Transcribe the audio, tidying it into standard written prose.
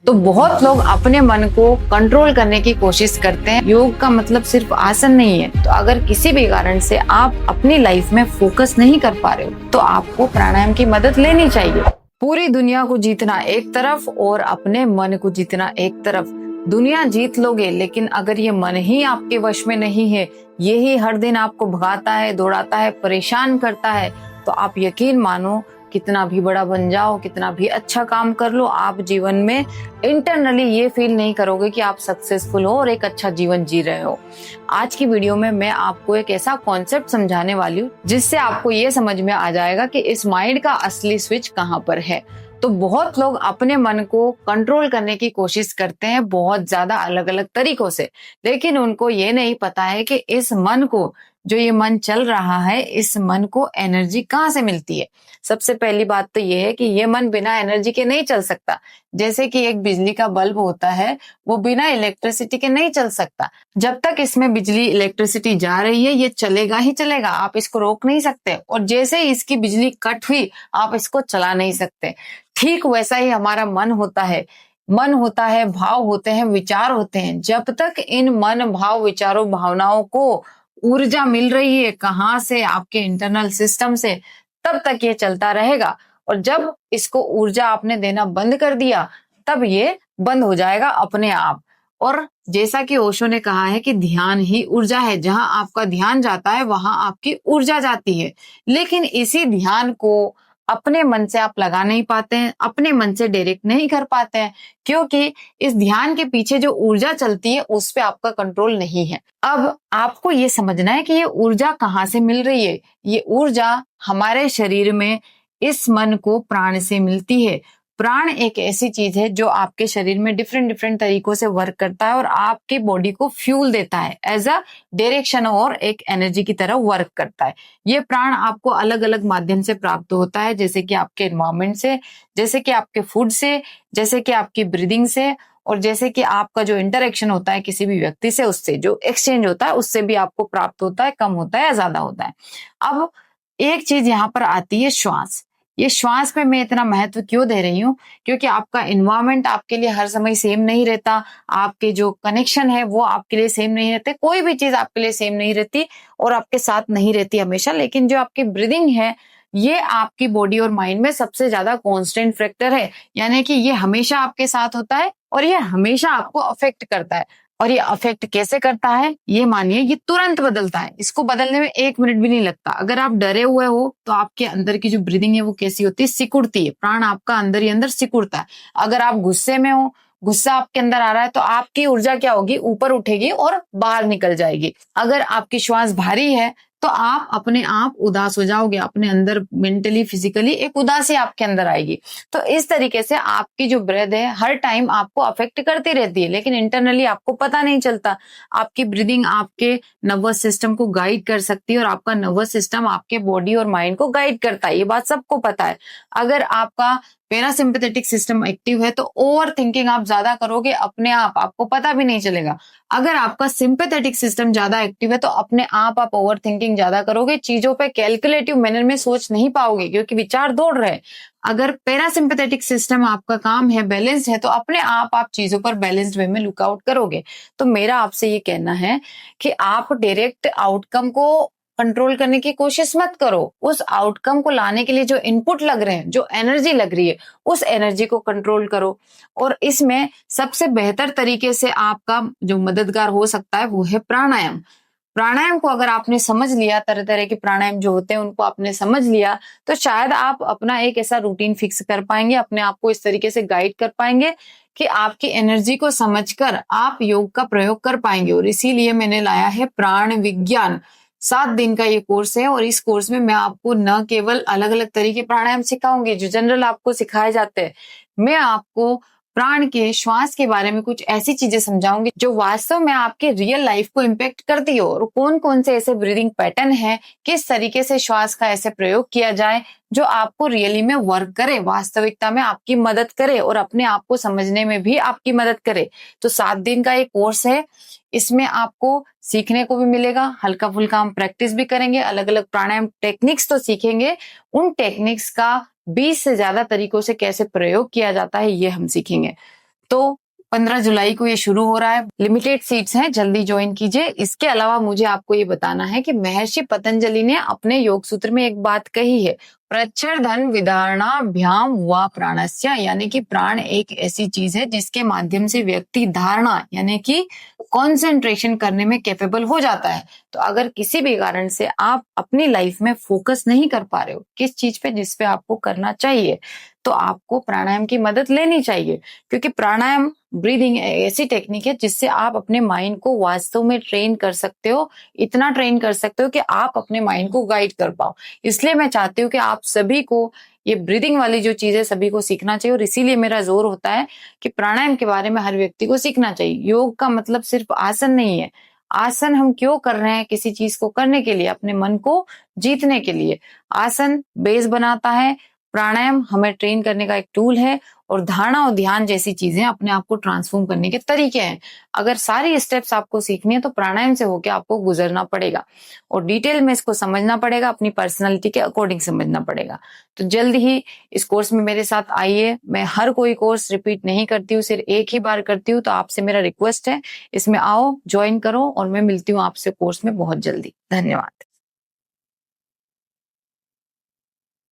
तो बहुत लोग अपने मन को कंट्रोल करने की कोशिश करते हैं। योग का मतलब सिर्फ आसन नहीं है। तो अगर किसी भी कारण से आप अपनी लाइफ में फोकस नहीं कर पा रहे हो तो आपको प्राणायाम की मदद लेनी चाहिए। पूरी दुनिया को जीतना एक तरफ और अपने मन को जीतना एक तरफ। दुनिया जीत लोगे, लेकिन अगर ये मन ही आपके वश में नहीं है, यही हर दिन आपको भगाता है, दौड़ाता है, परेशान करता है, तो आप यकीन मानो कितना भी बड़ा बन जाओ, कितना भी अच्छा काम कर लो, आप जीवन में इंटरनली ये फील नहीं करोगे कि आप सक्सेसफुल हो और एक अच्छा जीवन जी रहे हो। आज की वीडियो में मैं आपको एक ऐसा कॉन्सेप्ट समझाने वाली हूँ जिससे आपको ये समझ में आ जाएगा कि इस माइंड का असली स्विच कहाँ पर है। तो बहुत लोग अपने मन को कंट्रोल करने की कोशिश करते हैं बहुत ज्यादा अलग अलग तरीकों से, लेकिन उनको ये नहीं पता है कि इस मन को, जो ये मन चल रहा है, इस मन को एनर्जी कहाँ से मिलती है। सबसे पहली बात तो ये है कि ये मन बिना एनर्जी के नहीं चल सकता। जैसे कि एक बिजली का बल्ब होता है, वो बिना इलेक्ट्रिसिटी के नहीं चल सकता। जब तक इसमें बिजली इलेक्ट्रिसिटी जा रही है, ये चलेगा ही चलेगा, आप इसको रोक नहीं सकते। और जैसे ही इसकी बिजली कट हुई, आप इसको चला नहीं सकते। ठीक वैसा ही हमारा मन होता है। मन होता है, भाव होते हैं, विचार होते हैं। जब तक इन मन, भाव, विचारों, भावनाओं को ऊर्जा मिल रही है, कहाँ से? आपके इंटरनल सिस्टम से, तब तक ये चलता रहेगा। और जब इसको ऊर्जा आपने देना बंद कर दिया, तब ये बंद हो जाएगा अपने आप। और जैसा कि ओशो ने कहा है कि ध्यान ही ऊर्जा है। जहां आपका ध्यान जाता है, वहां आपकी ऊर्जा जाती है। लेकिन इसी ध्यान को अपने मन से आप लगा नहीं पाते हैं, अपने मन से डायरेक्ट नहीं कर पाते हैं, क्योंकि इस ध्यान के पीछे जो ऊर्जा चलती है उस पे आपका कंट्रोल नहीं है। अब आपको ये समझना है कि ये ऊर्जा कहाँ से मिल रही है। ये ऊर्जा हमारे शरीर में इस मन को प्राण से मिलती है। प्राण एक ऐसी चीज है जो आपके शरीर में डिफरेंट डिफरेंट तरीकों से वर्क करता है और आपके बॉडी को फ्यूल देता है, एज अ डायरेक्शन और एक एनर्जी की तरह वर्क करता है। ये प्राण आपको अलग अलग माध्यम से प्राप्त होता है, जैसे कि आपके एनवायरमेंट से, जैसे कि आपके फूड से, जैसे कि आपकी ब्रीदिंग से, और जैसे कि आपका जो इंटरेक्शन होता है किसी भी व्यक्ति से, उससे जो एक्सचेंज होता है, उससे भी आपको प्राप्त होता है, कम होता है या ज्यादा होता है। अब एक चीज यहाँ पर आती है, श्वास। ये श्वास पे मैं इतना महत्व क्यों दे रही हूँ? क्योंकि आपका इन्वायरमेंट आपके लिए हर समय सेम नहीं रहता। आपके जो कनेक्शन है वो आपके लिए सेम नहीं रहते। कोई भी चीज आपके लिए सेम नहीं रहती और आपके साथ नहीं रहती हमेशा। लेकिन जो आपकी ब्रीदिंग है, ये आपकी बॉडी और माइंड में सबसे ज्यादा कांस्टेंट फैक्टर है। यानी कि ये हमेशा आपके साथ होता है और ये हमेशा आपको अफेक्ट करता है। और ये अफेक्ट कैसे करता है? ये मानिए, ये तुरंत बदलता है। इसको बदलने में 1 मिनट भी नहीं लगता। अगर आप डरे हुए हो तो आपके अंदर की जो ब्रीदिंग है वो कैसी होती है? सिकुड़ती है। प्राण आपका अंदर ही अंदर सिकुड़ता है। अगर आप गुस्से में हो, गुस्सा आपके अंदर आ रहा है, तो आपकी ऊर्जा क्या होगी? ऊपर उठेगी और बाहर निकल जाएगी। अगर आपकी श्वास भारी है तो आप अपने आप उदास हो जाओगे। अपने अंदर मेंटली, फिजिकली एक उदासी आपके अंदर आएगी। तो इस तरीके से आपकी जो ब्रेथ है हर टाइम आपको अफेक्ट करती रहती है, लेकिन इंटरनली आपको पता नहीं चलता। आपकी ब्रीदिंग आपके नर्वस सिस्टम को गाइड कर सकती है और आपका नर्वस सिस्टम आपके बॉडी और माइंड को गाइड करता है। ये बात सबको पता है। अगर आपका पैरासिम्पैथेटिक सिस्टम एक्टिव है तो ओवर थिंकिंग आप ज्यादा करोगे अपने आप, आपको पता भी नहीं चलेगा। अगर आपका सिंपैथेटिक सिस्टम ज्यादा एक्टिव है तो अपने आप ओवर थिंकिंग ज्यादा करोगे, चीजों पे कैलकुलेटिव मैनर में सोच नहीं पाओगे क्योंकि विचार दौड़ रहे हैं। अगर पैरासिम्पैथेटिक सिस्टम आपका काम है, बैलेंस्ड है, तो अपने आप चीजों पर बैलेंस्ड वे में लुकआउट करोगे। तो मेरा आपसे ये कहना है कि आप डायरेक्ट आउटकम को कंट्रोल करने की कोशिश मत करो। उस आउटकम को लाने के लिए जो इनपुट लग रहे हैं, जो एनर्जी लग रही है, उस एनर्जी को कंट्रोल करो। और इसमें सबसे बेहतर तरीके से आपका जो मददगार हो सकता है वो है प्राणायाम। प्राणायाम को अगर आपने समझ लिया, तरह तरह के प्राणायाम जो होते हैं उनको आपने समझ लिया, तो शायद आप अपना एक ऐसा रूटीन फिक्स कर पाएंगे, अपने आप को इस तरीके से गाइड कर पाएंगे कि आपकी एनर्जी को समझकर आप योग का प्रयोग कर पाएंगे। और इसीलिए मैंने लाया है प्राण विज्ञान। 7 दिन का ये कोर्स है और इस कोर्स में मैं आपको न केवल अलग अलग तरीके प्राणायाम सिखाऊंगी जो जनरल आपको सिखाए जाते हैं, मैं आपको प्राण के, श्वास के बारे में कुछ ऐसी चीजें समझाऊंगी जो वास्तव में आपके रियल लाइफ को इम्पेक्ट करती हो। और कौन कौन से ऐसे ब्रीदिंग पैटर्न है, किस तरीके से श्वास का ऐसे प्रयोग किया जाए जो आपको रियली में वर्क करे, वास्तविकता में आपकी मदद करे और अपने आप को समझने में भी आपकी मदद करे। तो 7 दिन का ये कोर्स है। इसमें आपको सीखने को भी मिलेगा, हल्का फुल्का हम प्रैक्टिस भी करेंगे, अलग अलग प्राणायाम टेक्निक्स तो सीखेंगे, उन टेक्निक्स का 20 से ज्यादा तरीकों से कैसे प्रयोग किया जाता है ये हम सीखेंगे। तो 15 जुलाई को ये शुरू हो रहा है, लिमिटेड सीट्स हैं, जल्दी ज्वाइन कीजिए। इसके अलावा मुझे आपको ये बताना है कि महर्षि पतंजलि ने अपने योग सूत्र में एक बात कही है, प्रच्छन्न विधारणाभ्याम वा प्राणस्य, यानी कि प्राण एक ऐसी चीज है जिसके माध्यम से व्यक्ति धारणा यानी कि कंसंट्रेशन करने में कैपेबल हो जाता है। तो अगर किसी भी कारण से आप अपनी लाइफ में फोकस नहीं कर पा रहे हो किस चीज पे जिस पे आपको करना चाहिए, तो आपको प्राणायाम की मदद लेनी चाहिए, क्योंकि प्राणायाम ब्रीदिंग ऐसी टेक्निक है जिससे आप अपने माइंड को वास्तव में ट्रेन कर सकते हो, इतना ट्रेन कर सकते हो कि आप अपने माइंड को गाइड कर पाओ। इसलिए मैं चाहती हूँ कि आप सभी को ये ब्रीदिंग वाली जो चीज है सभी को सीखना चाहिए, और इसीलिए मेरा जोर होता है कि प्राणायाम के बारे में हर व्यक्ति को सीखना चाहिए। योग का मतलब सिर्फ आसन नहीं है। आसन हम क्यों कर रहे हैं? किसी चीज को करने के लिए, अपने मन को जीतने के लिए। आसन बेस बनाता है, प्राणायाम हमें ट्रेन करने का एक टूल है, और धारणा और ध्यान जैसी चीजें अपने आप को ट्रांसफॉर्म करने के तरीके हैं। अगर सारी स्टेप्स आपको सीखनी है तो प्राणायाम से होकर आपको गुजरना पड़ेगा, और डिटेल में इसको समझना पड़ेगा, अपनी पर्सनैलिटी के अकॉर्डिंग समझना पड़ेगा। तो जल्द ही इस कोर्स में मेरे साथ आइए। मैं हर कोई कोर्स रिपीट नहीं करती हूँ, सिर्फ एक ही बार करती हूँ। तो आपसे मेरा रिक्वेस्ट है, इसमें आओ, ज्वाइन करो, और मैं मिलती हूँ आपसे कोर्स में बहुत जल्दी। धन्यवाद।